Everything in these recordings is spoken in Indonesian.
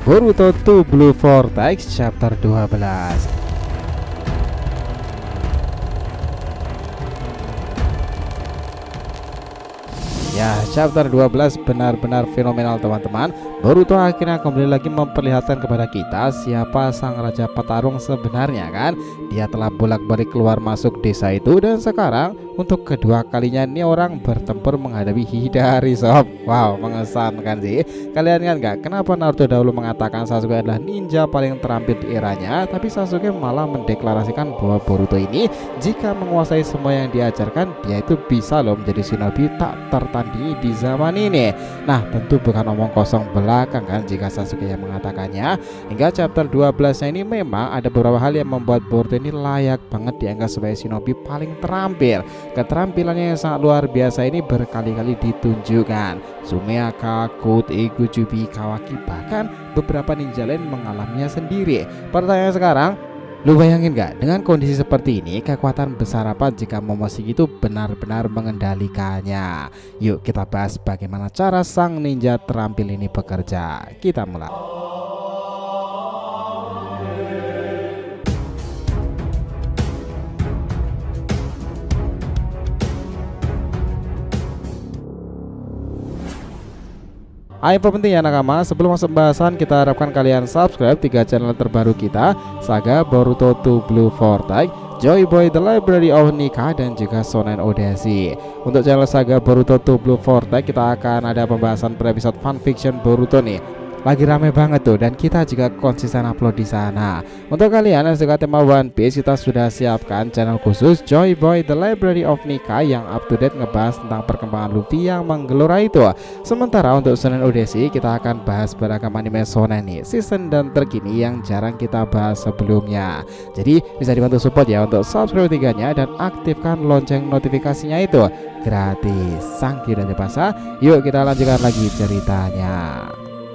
Boruto 2 Blue Vortex chapter 12. Ya, chapter 12 benar-benar fenomenal teman-teman. Boruto akhirnya kembali lagi memperlihatkan kepada kita siapa sang raja petarung sebenarnya kan. Dia telah bolak-balik keluar masuk desa itu, dan sekarang untuk kedua kalinya ini orang bertempur menghadapi Hidari sob. Wow, mengesankan sih. Kalian kan nggak, kenapa Naruto dahulu mengatakan Sasuke adalah ninja paling terampil di eranya, tapi Sasuke malah mendeklarasikan bahwa Boruto ini jika menguasai semua yang diajarkan, dia itu bisa loh menjadi shinobi tak tertandingi di zaman ini. Nah, tentu bukan omong kosong belakang kan jika Sasuke yang mengatakannya. Hingga chapter 12 ini memang ada beberapa hal yang membuat Boruto ini layak banget dianggap sebagai shinobi paling terampil. Keterampilannya yang sangat luar biasa ini berkali-kali ditunjukkan. Sumeaka, Code, Ego, Jubi, Kawaki, bahkan beberapa ninja lain mengalaminya sendiri. Pertanyaan sekarang, lu bayangin gak dengan kondisi seperti ini, kekuatan besar apa jika Momoshiki itu benar-benar mengendalikannya? Yuk kita bahas bagaimana cara sang ninja terampil ini bekerja. Kita mulai. Info penting ya nakama, sebelum masuk pembahasan kita harapkan kalian subscribe 3 channel terbaru kita, Saga Boruto 2 Blue Vortex, Joy Boy The Library of Nika, dan juga Shonen Odyssey. Untuk channel Saga Boruto 2 Blue Vortex kita akan ada pembahasan per episode fanfiction Boruto nih. Lagi rame banget tuh, dan kita juga konsisten upload di sana. Untuk kalian yang suka tema One Piece, kita sudah siapkan channel khusus Joy Boy The Library of Nika yang up to date ngebahas tentang perkembangan Luffy yang menggelora itu. Sementara untuk Shonen Odyssey kita akan bahas beragam anime shonen nih, season dan terkini yang jarang kita bahas sebelumnya. Jadi bisa dibantu support ya untuk subscribe 3-nya dan aktifkan lonceng notifikasinya itu gratis. Sangki dan jepasa. Yuk kita lanjutkan lagi ceritanya.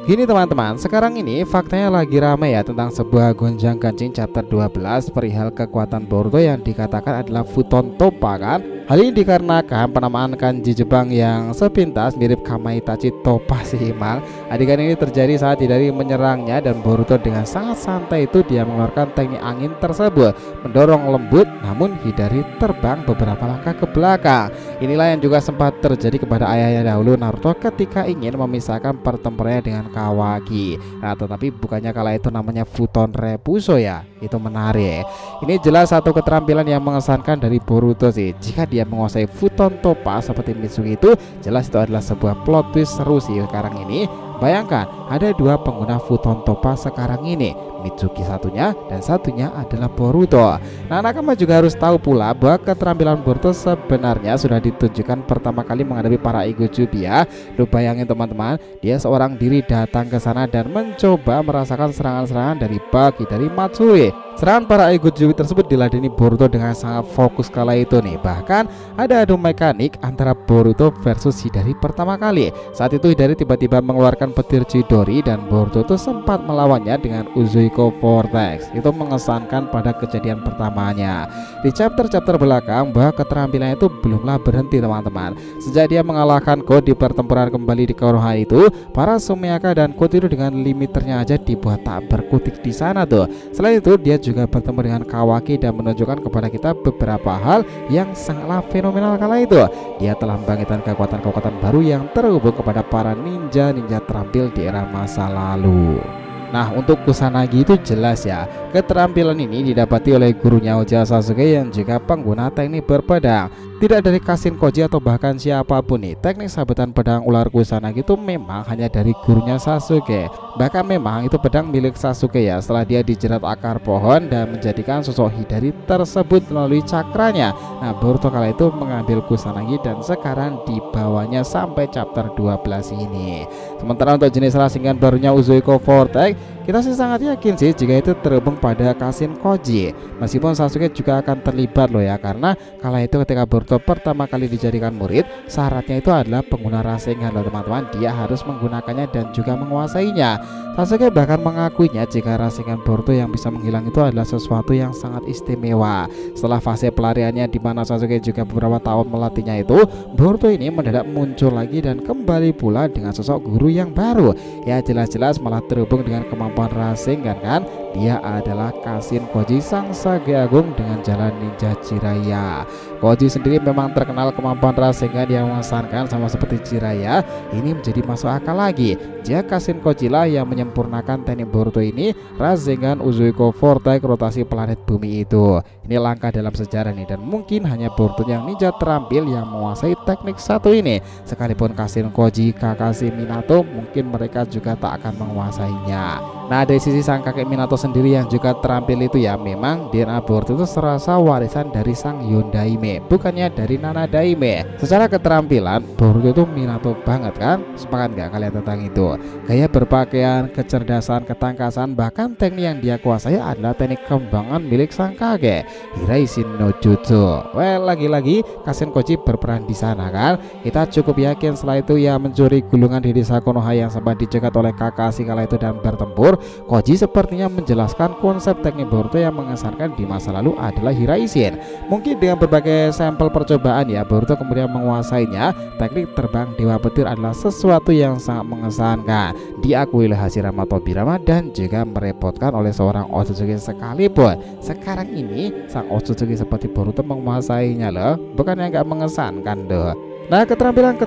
Gini teman-teman, sekarang ini faktanya lagi ramai ya tentang sebuah gonjang-ganjing chapter 12 perihal kekuatan Boruto yang dikatakan adalah Futon Toppa kan. Hal ini dikarenakan penamaan kanji Jepang yang sepintas mirip Kamaitachi Toppa sih emang. Adegan ini terjadi saat Hidari menyerangnya dan Boruto dengan sangat santai itu dia mengeluarkan teknik angin tersebut, mendorong lembut, namun Hidari terbang beberapa langkah ke belakang. Inilah yang juga sempat terjadi kepada ayahnya dahulu, Naruto, ketika ingin memisahkan pertempurannya dengan Kawaki. Nah, tetapi bukannya kala itu namanya Futon Repuso ya. Itu menarik. Ini jelas satu keterampilan yang mengesankan dari Boruto sih. Jika dia menguasai Futon Toppa seperti Mitsuki itu, jelas itu adalah sebuah plot twist seru sih sekarang ini. Bayangkan ada dua pengguna Futon Toppa sekarang ini, Mitsuki satunya dan satunya adalah Boruto. Nah, nakama juga harus tahu pula bahwa keterampilan Boruto sebenarnya sudah ditunjukkan pertama kali menghadapi para Ego Jubi ya. Lu bayangin teman-teman, dia seorang diri datang ke sana dan mencoba merasakan serangan-serangan dari Baki, dari Matsuri. Serangan para Ego Jubi tersebut diladeni Boruto dengan sangat fokus kala itu nih. Bahkan ada adu mekanik antara Boruto versus Hidari pertama kali. Saat itu Hidari tiba-tiba mengeluarkan petir Chidori dan Boruto itu sempat melawannya dengan Uzuiko Vortex. Itu mengesankan pada kejadian pertamanya. Di chapter-chapter belakang bahwa keterampilannya itu belumlah berhenti teman-teman. Sejak dia mengalahkan Code di pertempuran kembali di Konoha itu, para Sumeaka dan Code itu dengan limiternya aja dibuat tak berkutik di sana tuh. Selain itu dia juga bertemu dengan Kawaki dan menunjukkan kepada kita beberapa hal yang sangatlah fenomenal kala itu. Dia telah membangkitkan kekuatan-kekuatan baru yang terhubung kepada para ninja-ninja terampil di era masa lalu. Nah, untuk Kusanagi itu jelas ya, keterampilan ini didapati oleh gurunya Uchiha Sasuke yang juga pengguna teknik berpedang. Tidak dari Kashin Koji atau bahkan siapapun nih, teknik sabetan pedang ular Kusanagi itu memang hanya dari gurunya Sasuke. Bahkan memang itu pedang milik Sasuke ya, setelah dia dijerat akar pohon dan menjadikan sosok Hidari tersebut melalui cakranya. Nah, Boruto kala itu mengambil Kusanagi dan sekarang dibawanya sampai chapter 12 ini. Sementara untuk jenis rasingan barunya Uzuiko Vortex, Kita sih sangat yakin sih jika itu terhubung pada Kashin Koji. Meskipun Sasuke juga akan terlibat loh ya, karena kala itu ketika Boruto pertama kali dijadikan murid, syaratnya itu adalah pengguna Rasengan loh teman-teman. Dia harus menggunakannya dan juga menguasainya. Sasuke bahkan mengakuinya jika Rasengan Boruto yang bisa menghilang itu adalah sesuatu yang sangat istimewa. Setelah fase pelariannya di mana Sasuke juga beberapa tahun melatihnya itu, Boruto ini mendadak muncul lagi dan kembali pula dengan sosok guru yang baru. Ya jelas-jelas malah terhubung dengan kemampuan Rasengan kan. Dia adalah Kashin Koji sang sage agung dengan jalan ninja Jiraiya. Koji sendiri memang terkenal kemampuan Rasengan yang mengesankan sama seperti Jiraiya. Ini menjadi masuk akal lagi jika Kashin Koji lah yang menyempurnakan teknik Boruto ini, Rasengan Uzuiko Vortex rotasi planet bumi itu. Ini langkah dalam sejarah nih, dan mungkin hanya Boruto yang ninja terampil yang menguasai teknik satu ini. Sekalipun Kashin Koji, Kakashi Minato, mungkin mereka juga tak akan menguasainya. Nah dari sisi sang kakek Minato sendiri yang juga terampil itu ya, memang DNA Boruto itu serasa warisan dari sang Yondaime, bukannya dari Nana Daime. Secara keterampilan Boruto itu Minato banget kan, sepakat nggak kalian tentang itu? Gaya berpakaian, kecerdasan, ketangkasan, bahkan teknik yang dia kuasai adalah teknik kembangan milik sang kakek Hiraishin no Jutsu. Well, lagi-lagi Kashin Koji berperan di sana kan. Kita cukup yakin setelah itu ia mencuri gulungan di desa Konoha yang sempat dicegat oleh Kakashi kala itu dan bertempur. Koji sepertinya menjelaskan konsep teknik Boruto yang mengesankan di masa lalu adalah Hiraishin. Mungkin dengan berbagai sampel percobaan ya, Boruto kemudian menguasainya. Teknik terbang Dewa Petir adalah sesuatu yang sangat mengesankan, diakui oleh Hashirama Tobirama dan juga merepotkan oleh seorang Otsutsuki sekalipun. Sekarang ini sang Otsutsuki seperti Boruto menguasainya loh, bukan yang gak mengesankan doh. Nah keterampilan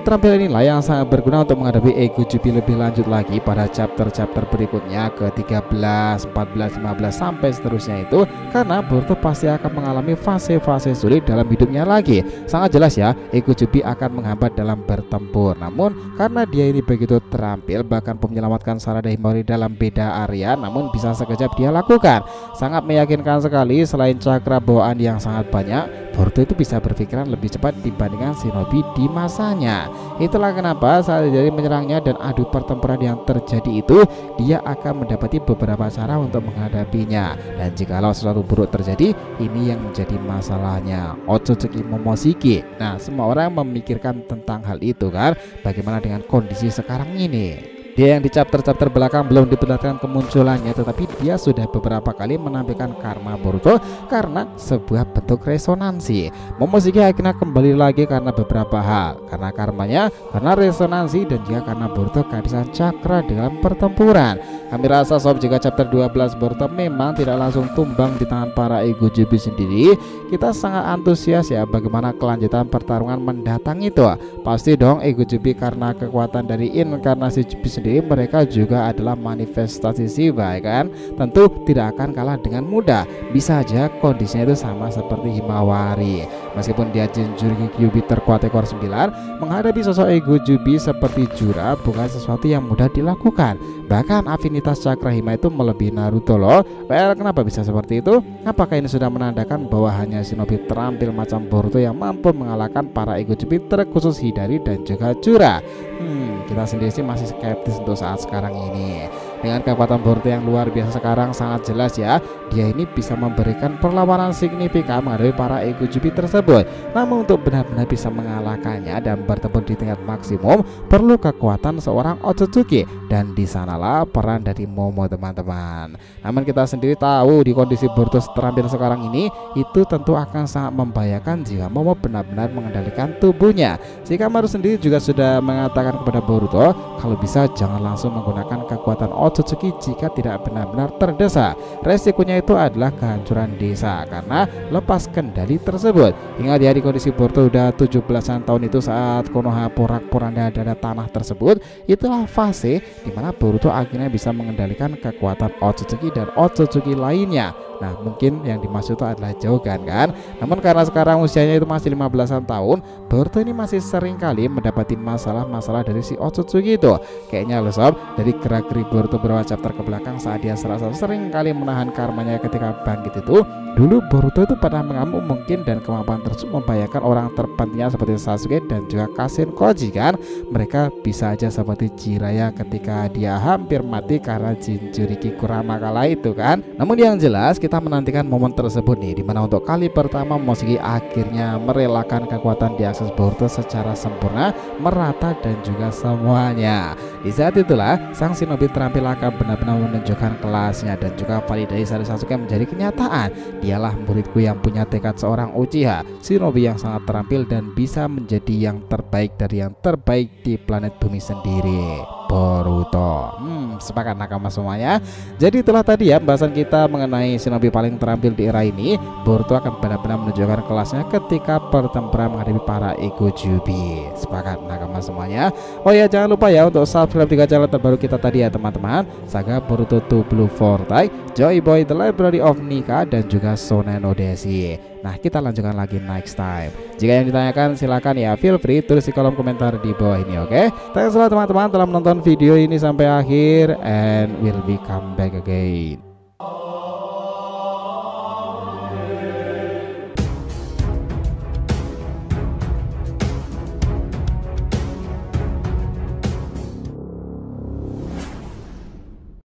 inilah yang sangat berguna untuk menghadapi Ego Jubi lebih lanjut lagi pada chapter-chapter berikutnya ke 13, 14, 15 sampai seterusnya itu, karena Boruto pasti akan mengalami fase-fase sulit dalam hidupnya lagi. Sangat jelas ya, Ego Jubi akan menghambat dalam bertempur. Namun karena dia ini begitu terampil, bahkan menyelamatkan Sarada Himawari dalam beda area, namun bisa sekejap dia lakukan. Sangat meyakinkan sekali. Selain cakra bawaan yang sangat banyak, Boruto itu bisa berpikiran lebih cepat dibandingkan shinobi di masanya. Itulah kenapa saat jadi menyerangnya dan adu pertempuran yang terjadi itu, dia akan mendapati beberapa cara untuk menghadapinya. Dan jikalau sesuatu buruk terjadi, ini yang menjadi masalahnya Otsutsuki Momoshiki. Nah semua orang memikirkan tentang hal itu kan. Bagaimana dengan kondisi sekarang ini? Dia yang di chapter-chapter belakang belum diperlihatkan kemunculannya, tetapi dia sudah beberapa kali menampilkan karma Boruto karena sebuah bentuk resonansi. Momoshiki akhirnya kembali lagi karena beberapa hal, karena karmanya, karena resonansi, dan juga karena Boruto kehabisan cakra dalam pertempuran. Kami rasa sob jika chapter 12 Boruto memang tidak langsung tumbang di tangan para Ego Jubi sendiri, kita sangat antusias ya bagaimana kelanjutan pertarungan mendatang itu. Pasti dong Ego Jubi karena kekuatan dari inkarnasi Jubi sendiri, mereka juga adalah manifestasi Shiva kan. Tentu tidak akan kalah dengan mudah. Bisa aja kondisinya itu sama seperti Himawari. Meskipun dia Jinchuriki Kyuubi terkuat ekor 9, menghadapi sosok Ego Jubi seperti Jura bukan sesuatu yang mudah dilakukan. Bahkan afinitas cakra Hima itu melebihi Naruto loh. Well, kenapa bisa seperti itu? Apakah ini sudah menandakan bahwa hanya shinobi terampil macam Boruto yang mampu mengalahkan para Ego Jubi terkhusus Hidari dan juga Jura? Kita sendiri sih masih skeptis untuk saat sekarang ini. Dengan kekuatan Boruto yang luar biasa sekarang, sangat jelas ya, dia ini bisa memberikan perlawanan signifikan menghadapi para Ego Jubi tersebut. Namun untuk benar-benar bisa mengalahkannya dan bertempur di tingkat maksimum, perlu kekuatan seorang Otsutsuki, dan di sanalah peran dari Momo teman-teman. Namun kita sendiri tahu di kondisi Boruto terampil sekarang ini, itu tentu akan sangat membahayakan jika Momo benar-benar mengendalikan tubuhnya. Shikamaru sendiri juga sudah mengatakan kepada Boruto kalau bisa jangan langsung menggunakan kekuatan Otsutsuki jika tidak benar-benar terdesak. Resikonya itu adalah kehancuran desa karena lepas kendali tersebut. Ingat ya, di kondisi Boruto udah 17-an tahun itu saat Konoha porak-poranda dada tanah tersebut, itulah fase dimana Boruto akhirnya bisa mengendalikan kekuatan Otsutsuki dan Otsutsuki lainnya. Nah mungkin yang dimaksud itu adalah Jogan kan. Namun karena sekarang usianya itu masih 15-an tahun, Boruto ini masih sering kali mendapati masalah-masalah dari si Otsutsuki itu. Kayaknya loh sob, dari gerak-gerik Boruto beberapa chapter ke belakang saat dia serasa sering kali menahan karmanya ketika bangkit itu, dulu Boruto itu pernah mengamuk mungkin, dan kemampuan tersebut membahayakan orang terpentingnya seperti Sasuke dan juga Kasen Koji kan. Mereka bisa aja seperti Jiraiya ketika dia hampir mati karena Jinchuriki Kurama kala itu kan. Namun yang jelas kita menantikan momen tersebut nih, dimana untuk kali pertama Moshiki akhirnya merelakan kekuatan di akses Boruto secara sempurna, merata dan juga semuanya. Di saat itulah sang shinobi terampil akan benar-benar menunjukkan kelasnya dan juga validasi dari Sasuke menjadi kenyataan. Dialah muridku yang punya tekad seorang Uchiha, shinobi yang sangat terampil dan bisa menjadi yang terbaik dari yang terbaik di planet bumi sendiri, Boruto. Sepakat nakama semuanya. Jadi itulah tadi ya pembahasan kita mengenai shinobi paling terampil di era ini. Boruto akan benar-benar menunjukkan kelasnya ketika pertempuran menghadapi para Ikujubi. Sepakat nakama semuanya. Oh ya, jangan lupa ya untuk subscribe 3 channel terbaru kita tadi ya teman-teman. Saga Boruto 2 Blue Vortex, Joy Boy The Library of Nika, dan juga Shonen Odyssey. Nah kita lanjutkan lagi next time. Jika yang ditanyakan silakan ya feel free tulis di kolom komentar di bawah ini, oke? Thanks a lot teman-teman telah menonton video ini sampai akhir, and we'll be come back again.